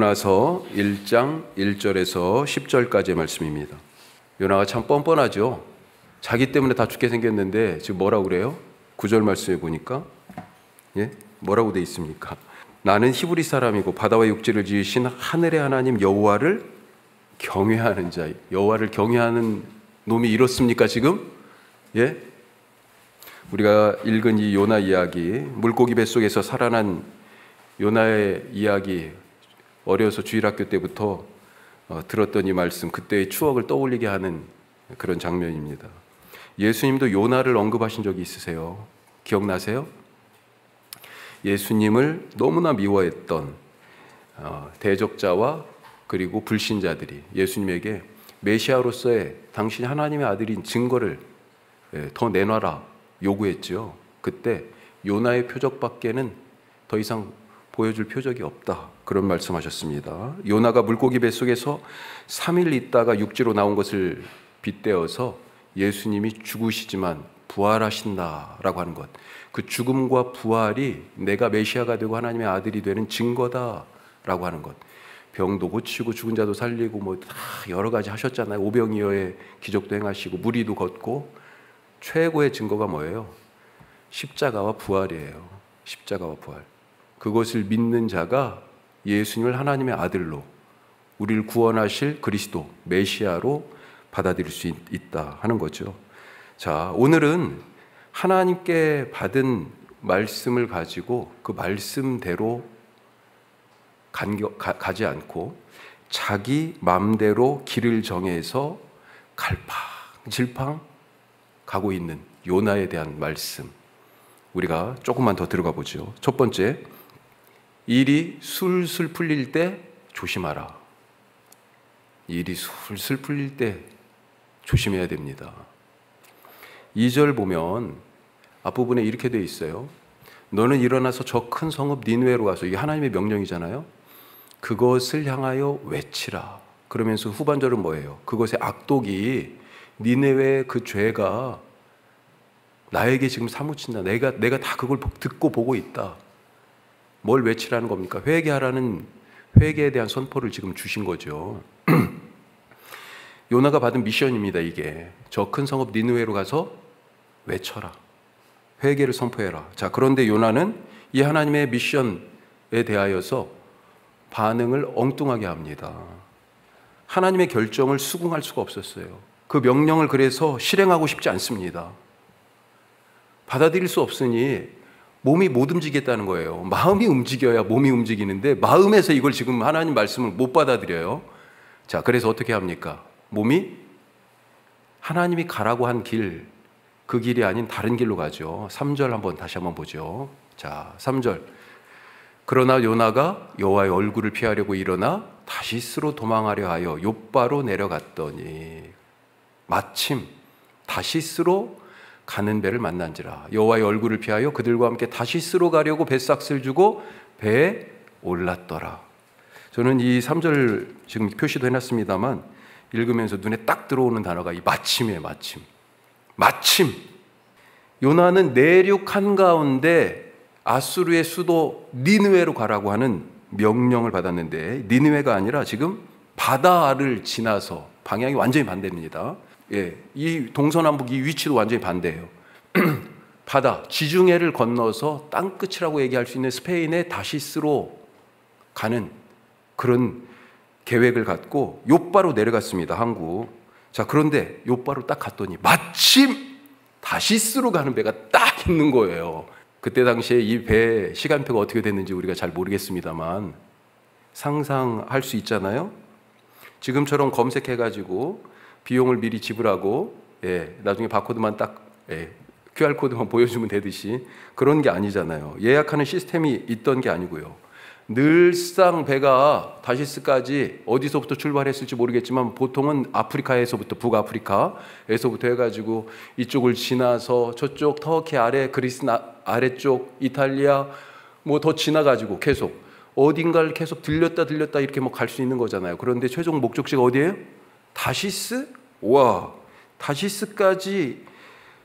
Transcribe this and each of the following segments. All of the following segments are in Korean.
요나서 1장 1절에서 10절까지의 말씀입니다. 요나가 참 뻔뻔하죠. 자기 때문에 다 죽게 생겼는데 지금 뭐라고 그래요? 9절 말씀에 보니까 뭐라고 돼 있습니까? 나는 히브리 사람이고 바다와 육지를 지으신 하늘의 하나님 여호와를 경외하는 자. 여호와를 경외하는 놈이 이렇습니까 지금? 우리가 읽은 이 요나 이야기, 물고기 뱃속에서 살아난 요나의 이야기, 어려서 주일학교 때부터 들었던 이 말씀, 그때의 추억을 떠올리게 하는 그런 장면입니다. 예수님도 요나를 언급하신 적이 있으세요? 기억나세요? 예수님을 너무나 미워했던 대적자와 그리고 불신자들이 예수님에게 메시아로서의 당신이 하나님의 아들인 증거를 더 내놔라 요구했죠. 그때 요나의 표적밖에는 더 이상 보여줄 표적이 없다, 그런 말씀하셨습니다. 요나가 물고기 뱃속에서 3일 있다가 육지로 나온 것을 빗대어서 예수님이 죽으시지만 부활하신다라고 하는 것, 그 죽음과 부활이 내가 메시아가 되고 하나님의 아들이 되는 증거다라고 하는 것. 병도 고치고 죽은 자도 살리고 뭐 다 여러 가지 하셨잖아요. 오병이어의 기적도 행하시고 무리도 걷고. 최고의 증거가 뭐예요? 십자가와 부활이에요. 십자가와 부활. 그것을 믿는 자가 예수님을 하나님의 아들로, 우리를 구원하실 그리스도, 메시아로 받아들일 수 있다 하는 거죠. 자, 오늘은 하나님께 받은 말씀을 가지고 그 말씀대로 가지 않고 자기 마음대로 길을 정해서 갈팡질팡 가고 있는 요나에 대한 말씀, 우리가 조금만 더 들어가 보죠. 첫 번째, 일이 술술 풀릴 때 조심하라. 일이 술술 풀릴 때 조심해야 됩니다. 2절 보면 앞부분에 이렇게 돼 있어요. 너는 일어나서 저 큰 성읍 니느웨로 가서, 이게 하나님의 명령이잖아요. 그것을 향하여 외치라. 그러면서 후반절은 뭐예요? 그것의 악독이, 니느웨의 그 죄가 나에게 지금 사무친다. 내가 다 그걸 듣고 보고 있다. 뭘 외치라는 겁니까? 회개하라는, 회개에 대한 선포를 지금 주신 거죠. 요나가 받은 미션입니다. 이게 저 큰 성읍 니느웨로 가서 외쳐라. 회개를 선포해라. 자, 그런데 요나는 이 하나님의 미션에 대하여서 반응을 엉뚱하게 합니다. 하나님의 결정을 수긍할 수가 없었어요. 그 명령을 그래서 실행하고 싶지 않습니다. 받아들일 수 없으니 몸이 못 움직이겠다는 거예요. 마음이 움직여야 몸이 움직이는데 마음에서 이걸 지금 하나님 말씀을 못 받아들여요. 자, 그래서 어떻게 합니까? 몸이 하나님이 가라고 한 길, 그 길이 아닌 다른 길로 가죠. 3절 다시 한번 보죠. 자, 3절. 그러나 요나가 여호와의 얼굴을 피하려고 일어나 다시스로 도망하려 하여 욥바로 내려갔더니 마침 다시스로 가는 배를 만난지라. 여호와의 얼굴을 피하여 그들과 함께 다시스로 가려고 뱃삭을 주고 배에 올랐더라. 저는 이 3절 지금 표시도 해놨습니다만 읽으면서 눈에 딱 들어오는 단어가 이 마침이에요. 마침. 요나는 내륙 한가운데 아수르의 수도 니느웨로 가라고 하는 명령을 받았는데, 니느웨가 아니라 지금 바다를 지나서, 방향이 완전히 반대입니다. 이 동서남북 이 위치도 완전히 반대예요. 바다, 지중해를 건너서 땅끝이라고 얘기할 수 있는 스페인의 다시스로 가는 그런 계획을 갖고 욥바로 내려갔습니다. 항구. 자, 그런데 욥바로 딱 갔더니 마침 다시스로 가는 배가 딱 있는 거예요. 그때 당시에 이 배 시간표가 어떻게 됐는지 우리가 잘 모르겠습니다만 상상할 수 있잖아요. 지금처럼 검색해가지고 비용을 미리 지불하고 나중에 바코드만 딱 QR코드만 보여주면 되듯이 그런 게 아니잖아요. 예약하는 시스템이 있던 게 아니고요. 늘상 배가 다시스까지 어디서부터 출발했을지 모르겠지만 보통은 아프리카에서부터, 북아프리카에서부터 해가지고 이쪽을 지나서 저쪽 터키 아래, 그리스 아래쪽, 이탈리아 뭐 더 지나가지고 계속 어딘가를 계속 들렸다 이렇게 뭐 갈 수 있는 거잖아요. 그런데 최종 목적지가 어디예요? 다시스? 와, 다시스까지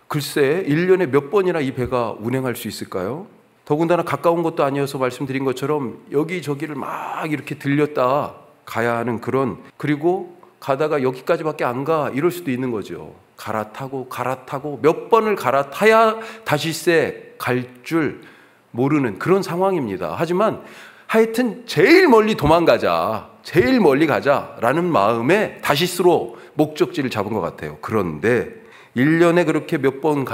글쎄 1년에 몇 번이나 이 배가 운행할 수 있을까요? 더군다나 가까운 것도 아니어서 말씀드린 것처럼 여기저기를 막 이렇게 들렸다 가야 하는 그런, 그리고 가다가 여기까지밖에 안 가 이럴 수도 있는 거죠. 갈아타고 몇 번을 갈아타야 다시세 갈 줄 모르는 그런 상황입니다. 하지만 하여튼 제일 멀리 도망가자, 제일 멀리 가자라는 마음에 다시스로 목적지를 잡은 것 같아요. 그런데 1년에 그렇게 몇 번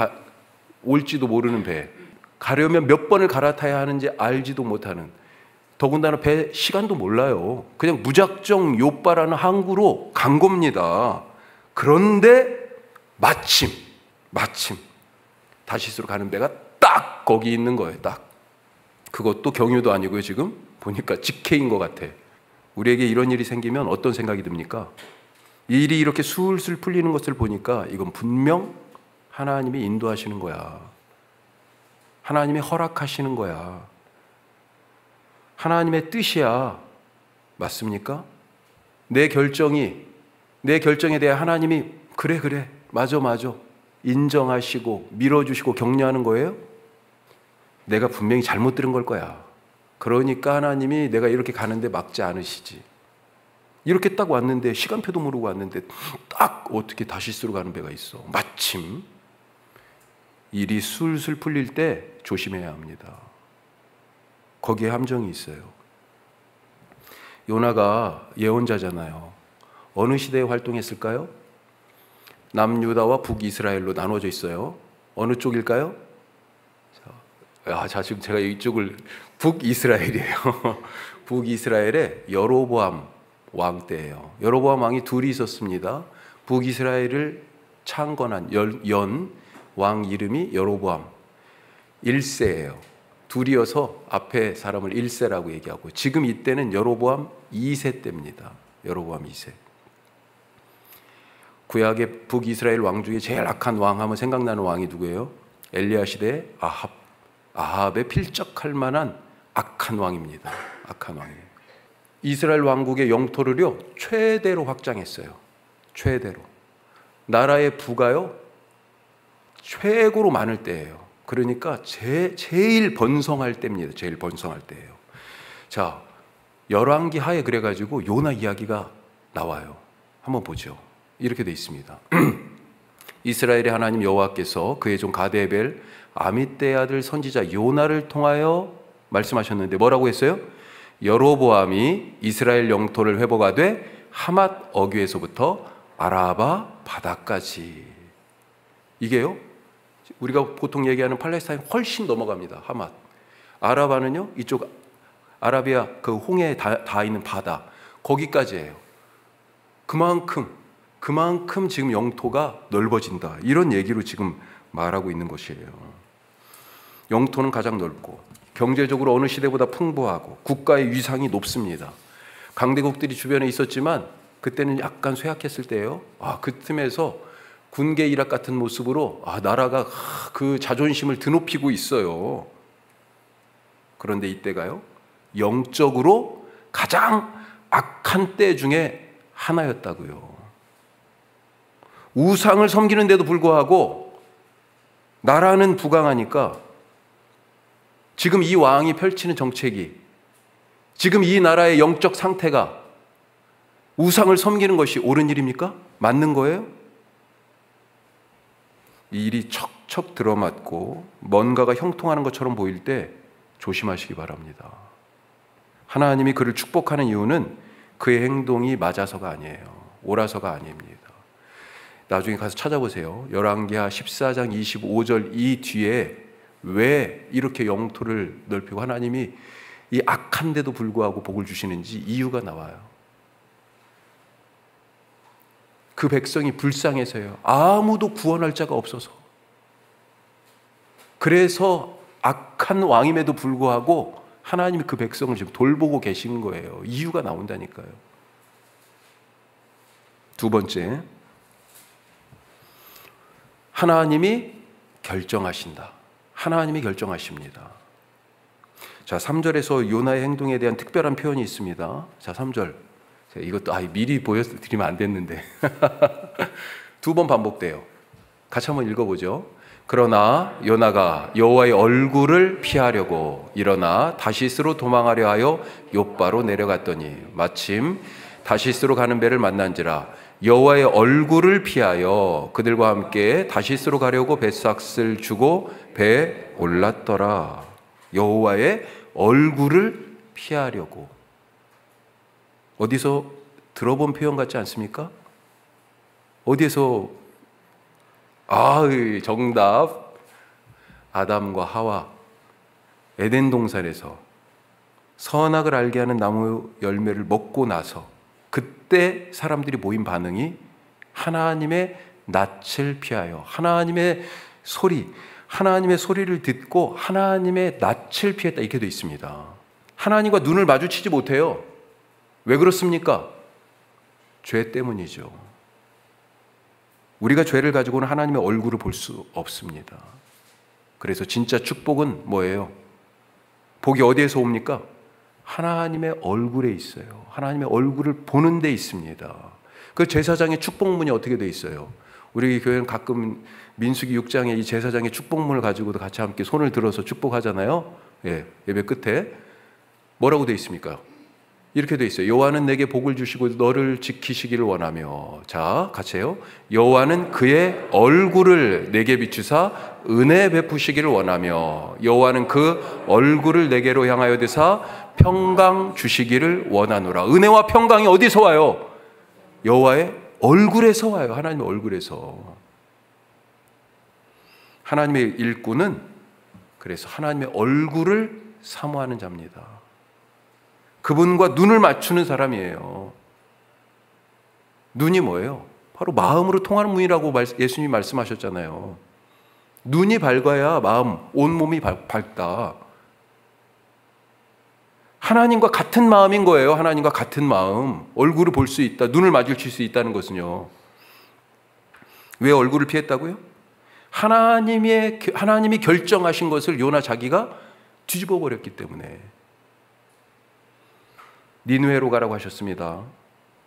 올지도 모르는 배, 가려면 몇 번을 갈아타야 하는지 알지도 못하는, 더군다나 배 시간도 몰라요. 그냥 무작정 요빠라는 항구로 간 겁니다. 그런데 마침 다시스로 가는 배가 딱 거기 있는 거예요. 딱. 그것도 경유도 아니고요. 지금 보니까 직해인 것 같아. 우리에게 이런 일이 생기면 어떤 생각이 듭니까? 이 일이 이렇게 술술 풀리는 것을 보니까 이건 분명 하나님이 인도하시는 거야. 하나님이 허락하시는 거야. 하나님의 뜻이야. 맞습니까? 내 결정에 대해 하나님이 그래 맞아 인정하시고 밀어주시고 격려하는 거예요? 내가 분명히 잘못 들은 걸 거야. 그러니까 하나님이 내가 이렇게 가는데 막지 않으시지. 이렇게 딱 왔는데, 시간표도 모르고 왔는데 딱 어떻게 다시스로 가는 배가 있어. 마침 일이 술술 풀릴 때 조심해야 합니다. 거기에 함정이 있어요. 요나가 예언자잖아요. 어느 시대에 활동했을까요? 남유다와 북이스라엘로 나눠져 있어요. 어느 쪽일까요? 자, 지금 제가 이쪽을, 북이스라엘이에요. 북이스라엘의 여로보암 왕 때예요. 여로보암 왕이 둘이 있었습니다. 북이스라엘을 창건한 연 왕 이름이 여로보암 1세예요. 둘이어서 앞에 사람을 1세라고 얘기하고, 지금 이때는 여로보암 2세 때입니다. 여로보암 2세. 구약의 북이스라엘 왕 중에 제일 악한 왕 하면 생각나는 왕이 누구예요? 엘리야 시대의 아합에 필적할 만한 악한 왕입니다. 악한 왕이에요. 이스라엘 왕국의 영토를요 최대로 확장했어요. 최대로. 나라의 부가요 최고로 많을 때예요. 그러니까 제일 번성할 때입니다. 제일 번성할 때예요. 자, 열왕기 하에 그래가지고 요나 이야기가 나와요. 한번 보죠. 이렇게 돼 있습니다. 이스라엘의 하나님 여호와께서 그의 종 가데벨 아미떼 아들 선지자 요나를 통하여 말씀하셨는데 뭐라고 했어요? 여로보암이 이스라엘 영토를 회복하되 하맛 어귀에서부터 아라바 바다까지. 이게요 우리가 보통 얘기하는 팔레스타인 훨씬 넘어갑니다. 하맛. 아라바는요 이쪽 아라비아 그 홍해에 다 있는 바다, 거기까지예요. 그만큼 지금 영토가 넓어진다, 이런 얘기로 지금 말하고 있는 것이에요. 영토는 가장 넓고 경제적으로 어느 시대보다 풍부하고 국가의 위상이 높습니다. 강대국들이 주변에 있었지만 그때는 약간 쇠약했을 때예요. 그 틈에서 군계 일학 같은 모습으로 나라가 그 자존심을 드높이고 있어요. 그런데 이때가요 영적으로 가장 악한 때 중에 하나였다고요. 우상을 섬기는데도 불구하고 나라는 부강하니까 지금 이 왕이 펼치는 정책이, 지금 이 나라의 영적 상태가 우상을 섬기는 것이 옳은 일입니까? 맞는 거예요? 이 일이 척척 들어맞고 뭔가가 형통하는 것처럼 보일 때 조심하시기 바랍니다. 하나님이 그를 축복하는 이유는 그의 행동이 맞아서가 아니에요. 옳아서가 아닙니다. 나중에 가서 찾아보세요. 열왕기하 14장 25절 이 뒤에 왜 이렇게 영토를 넓히고 하나님이 이 악한데도 불구하고 복을 주시는지 이유가 나와요. 그 백성이 불쌍해서요. 아무도 구원할 자가 없어서. 그래서 악한 왕임에도 불구하고 하나님이 그 백성을 지금 돌보고 계신 거예요. 이유가 나온다니까요. 두 번째, 하나님이 결정하신다. 하나님이 결정하십니다. 자, 3절에서 요나의 행동에 대한 특별한 표현이 있습니다. 자, 3절. 이것도 미리 보여드리면 안 됐는데 두 번 반복돼요. 같이 한번 읽어보죠. 그러나 요나가 여호와의 얼굴을 피하려고 일어나 다시스로 도망하려 하여 욥바로 내려갔더니 마침 다시스로 가는 배를 만난지라 여호와의 얼굴을 피하여 그들과 함께 다시스로 가려고 뱃삭을 주고 배에 올랐더라. 여호와의 얼굴을 피하려고. 어디서 들어본 표현 같지 않습니까? 어디에서 정답. 아담과 하와 에덴 동산에서 선악을 알게 하는 나무 열매를 먹고 나서 그때 사람들이 모인 반응이 하나님의 낯을 피하여 하나님의 소리를 듣고 하나님의 낯을 피했다, 이렇게 되어 있습니다. 하나님과 눈을 마주치지 못해요. 왜 그렇습니까? 죄 때문이죠. 우리가 죄를 가지고는 하나님의 얼굴을 볼 수 없습니다. 그래서 진짜 축복은 뭐예요? 복이 어디에서 옵니까? 하나님의 얼굴에 있어요. 하나님의 얼굴을 보는 데 있습니다. 그 제사장의 축복문이 어떻게 돼 있어요? 우리 교회는 가끔 민수기 6장에 이 제사장의 축복문을 가지고도 같이 함께 손을 들어서 축복하잖아요. 예배 끝에 뭐라고 돼 있습니까? 이렇게 돼 있어요. 여호와는 내게 복을 주시고 너를 지키시기를 원하며, 자 같이 해요. 여호와는 그의 얼굴을 내게 비추사 은혜 베푸시기를 원하며 여호와는 그 얼굴을 내게로 향하여 드사 평강 주시기를 원하노라. 은혜와 평강이 어디서 와요? 여호와의 얼굴에서 와요. 하나님의 얼굴에서. 하나님의 일꾼은 그래서 하나님의 얼굴을 사모하는 자입니다. 그분과 눈을 맞추는 사람이에요. 눈이 뭐예요? 바로 마음으로 통하는 문이라고 예수님이 말씀하셨잖아요. 눈이 밝아야 마음, 온몸이 밝다. 하나님과 같은 마음인 거예요. 하나님과 같은 마음. 얼굴을 볼 수 있다. 눈을 마주칠 수 있다는 것은요. 왜 얼굴을 피했다고요? 하나님이 결정하신 것을 요나 자기가 뒤집어 버렸기 때문에. 니느웨로 가라고 하셨습니다.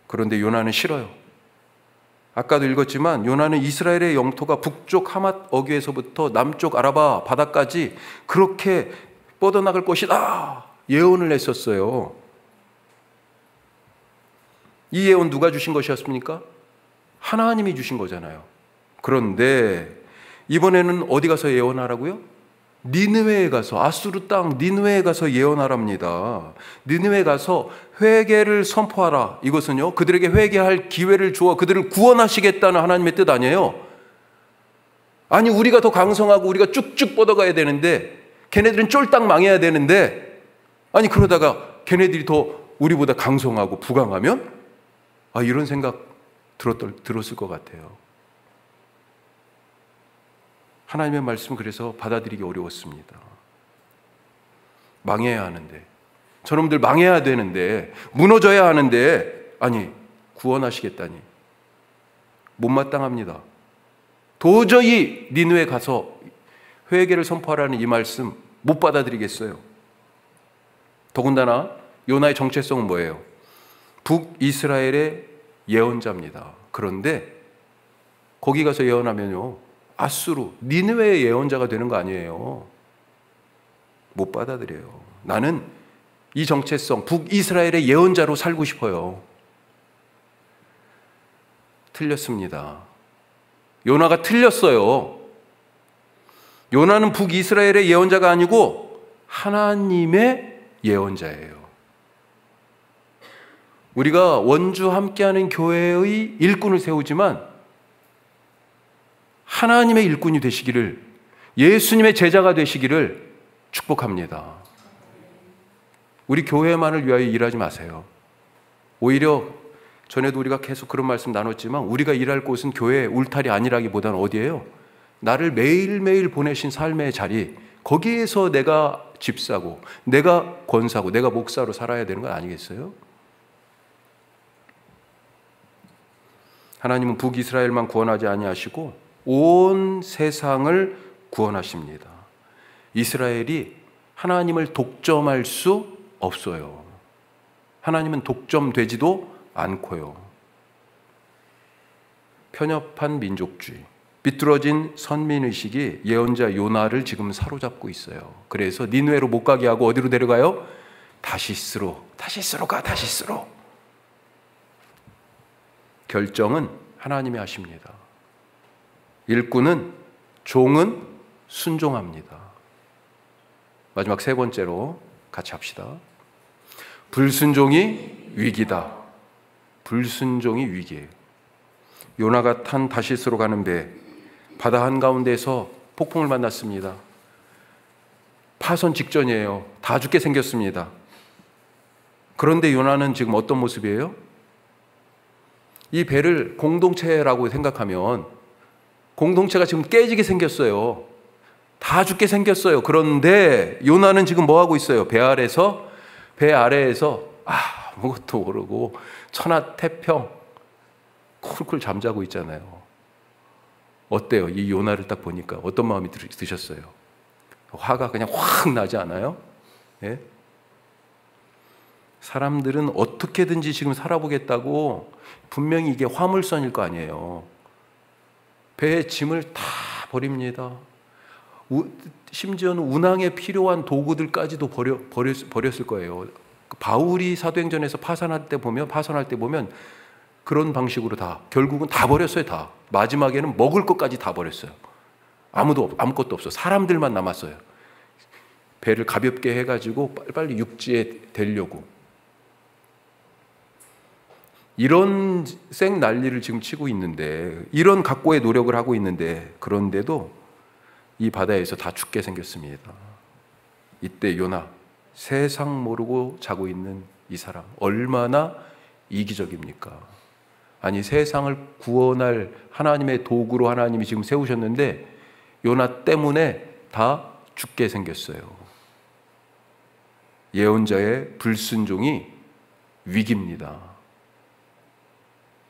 그런데 요나는 싫어요. 아까도 읽었지만 요나는 이스라엘의 영토가 북쪽 하맛 어귀에서부터 남쪽 아라바 바다까지 그렇게 뻗어나갈 것이다 예언을 했었어요. 이 예언 누가 주신 것이었습니까? 하나님이 주신 거잖아요. 그런데 이번에는 어디 가서 예언하라고요? 니느웨에 가서, 아수르 땅 니느웨에 가서 예언하랍니다. 니느웨에 가서 회개를 선포하라. 이것은요, 그들에게 회개할 기회를 주어 그들을 구원하시겠다는 하나님의 뜻 아니에요? 아니, 우리가 더 강성하고 우리가 쭉쭉 뻗어가야 되는데, 걔네들은 쫄딱 망해야 되는데, 아니 그러다가 걔네들이 더 우리보다 강성하고 부강하면 이런 생각 들었을 것 같아요. 하나님의 말씀은 그래서 받아들이기 어려웠습니다. 망해야 하는데, 저놈들 망해야 되는데, 무너져야 하는데, 아니 구원하시겠다니 못마땅합니다. 도저히 니느웨 가서 회개를 선포하라는 이 말씀 못 받아들이겠어요. 더군다나 요나의 정체성은 뭐예요? 북이스라엘의 예언자입니다. 그런데 거기 가서 예언하면요, 아수르, 니느웨의 예언자가 되는 거 아니에요. 못 받아들여요. 나는 이 정체성, 북이스라엘의 예언자로 살고 싶어요. 틀렸습니다. 요나가 틀렸어요. 요나는 북이스라엘의 예언자가 아니고 하나님의 예언자예요. 우리가 원주 함께하는 교회의 일꾼을 세우지만 하나님의 일꾼이 되시기를, 예수님의 제자가 되시기를 축복합니다. 우리 교회만을 위하여 일하지 마세요. 오히려 전에도 우리가 계속 그런 말씀 나눴지만 우리가 일할 곳은 교회 울타리 아니라기보다는 어디예요? 나를 매일매일 보내신 삶의 자리, 거기에서 내가 집사고 내가 권사고 내가 목사로 살아야 되는 건 아니겠어요? 하나님은 북이스라엘만 구원하지 아니하시고 온 세상을 구원하십니다. 이스라엘이 하나님을 독점할 수 없어요. 하나님은 독점되지도 않고요. 편협한 민족주의, 비뚤어진 선민의식이 예언자 요나를 지금 사로잡고 있어요. 그래서 니느웨로 못 가게 하고 어디로 데려가요? 다시스로 가. 결정은 하나님이 하십니다. 일꾼은, 종은 순종합니다. 마지막 세 번째로 같이 합시다. 불순종이 위기다. 불순종이 위기예요. 요나가 탄 다시스로 가는 배, 바다 한가운데에서 폭풍을 만났습니다. 파손 직전이에요. 다 죽게 생겼습니다. 그런데 요나는 지금 어떤 모습이에요? 이 배를 공동체라고 생각하면 공동체가 지금 깨지게 생겼어요. 다 죽게 생겼어요. 그런데 요나는 지금 뭐 하고 있어요? 배 아래에서 아무것도 모르고 천하태평 쿨쿨 잠자고 있잖아요. 어때요? 이 요나를 딱 보니까 어떤 마음이 드셨어요? 화가 그냥 확 나지 않아요? 예? 사람들은 어떻게든지 지금 살아보겠다고 분명히 이게 화물선일 거 아니에요. 배에 짐을 다 버립니다. 심지어는 운항에 필요한 도구들까지도 버렸을 거예요. 바울이 사도행전에서 파산할 때 보면 그런 방식으로 다 결국은 다 버렸어요. 다 마지막에는 먹을 것까지 다 버렸어요. 아무것도 없어. 사람들만 남았어요. 배를 가볍게 해가지고 빨리 육지에 대려고. 이런 생 난리를 지금 치고 있는데, 이런 각고의 노력을 하고 있는데, 그런데도 이 바다에서 다 죽게 생겼습니다. 이때 요나, 세상 모르고 자고 있는 이 사람 얼마나 이기적입니까? 아니, 세상을 구원할 하나님의 도구로 하나님이 지금 세우셨는데 요나 때문에 다 죽게 생겼어요. 예언자의 불순종이 위기입니다.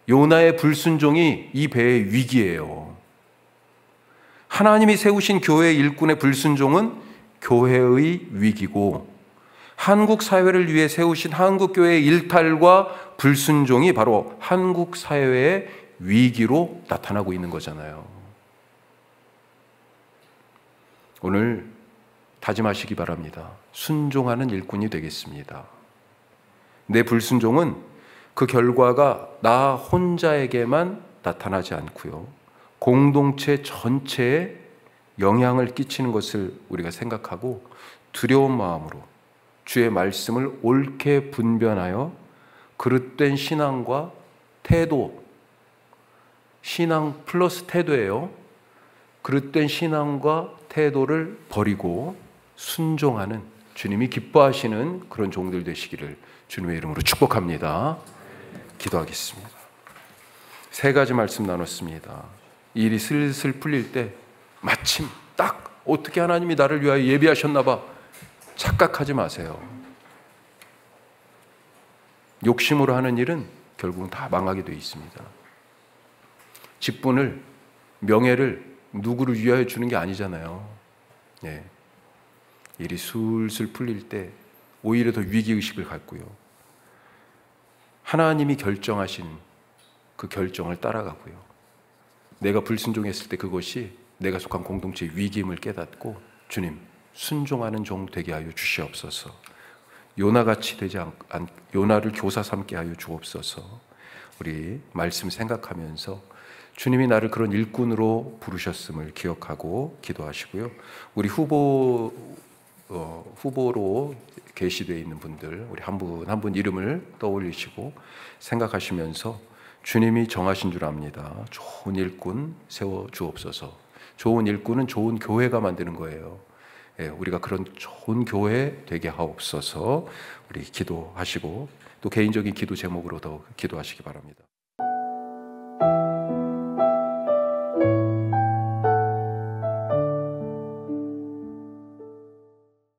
요나의 불순종이 이 배의 위기예요. 하나님이 세우신 교회 일꾼의 불순종은 교회의 위기고, 한국 사회를 위해 세우신 한국 교회의 일탈과 불순종이 바로 한국 사회의 위기로 나타나고 있는 거잖아요. 오늘 다짐하시기 바랍니다. 순종하는 일꾼이 되겠습니다. 내 불순종은 그 결과가 나 혼자에게만 나타나지 않고요, 공동체 전체에 영향을 끼치는 것을 우리가 생각하고 두려운 마음으로 주의 말씀을 옳게 분별하여 그릇된 신앙과 태도, 신앙 플러스 태도예요. 그릇된 신앙과 태도를 버리고 순종하는, 주님이 기뻐하시는 그런 종들 되시기를 주님의 이름으로 축복합니다. 기도하겠습니다. 세 가지 말씀 나눴습니다. 이 일이 슬슬 풀릴 때 마침 딱 어떻게 하나님이 나를 위하여 예비하셨나 봐 착각하지 마세요. 욕심으로 하는 일은 결국은 다 망하게 되어 있습니다. 직분을, 명예를 누구를 위하여 주는 게 아니잖아요. 네. 일이 술술 풀릴 때 오히려 더 위기의식을 갖고요, 하나님이 결정하신 그 결정을 따라가고요, 내가 불순종했을 때 그것이 내가 속한 공동체의 위기임을 깨닫고 주님, 순종하는 종 되게 하여 주시옵소서. 요나같이 요나를 교사 삼게 하여 주옵소서. 우리 말씀 생각하면서 주님이 나를 그런 일꾼으로 부르셨음을 기억하고 기도하시고요. 우리 후보로 게시되어 있는 분들, 우리 한 분 한 분 이름을 떠올리시고 생각하시면서 주님이 정하신 줄 압니다. 좋은 일꾼 세워 주옵소서. 좋은 일꾼은 좋은 교회가 만드는 거예요. 우리가 그런 좋은 교회 되게 하옵소서. 우리 기도하시고 또 개인적인 기도 제목으로 더 기도하시기 바랍니다.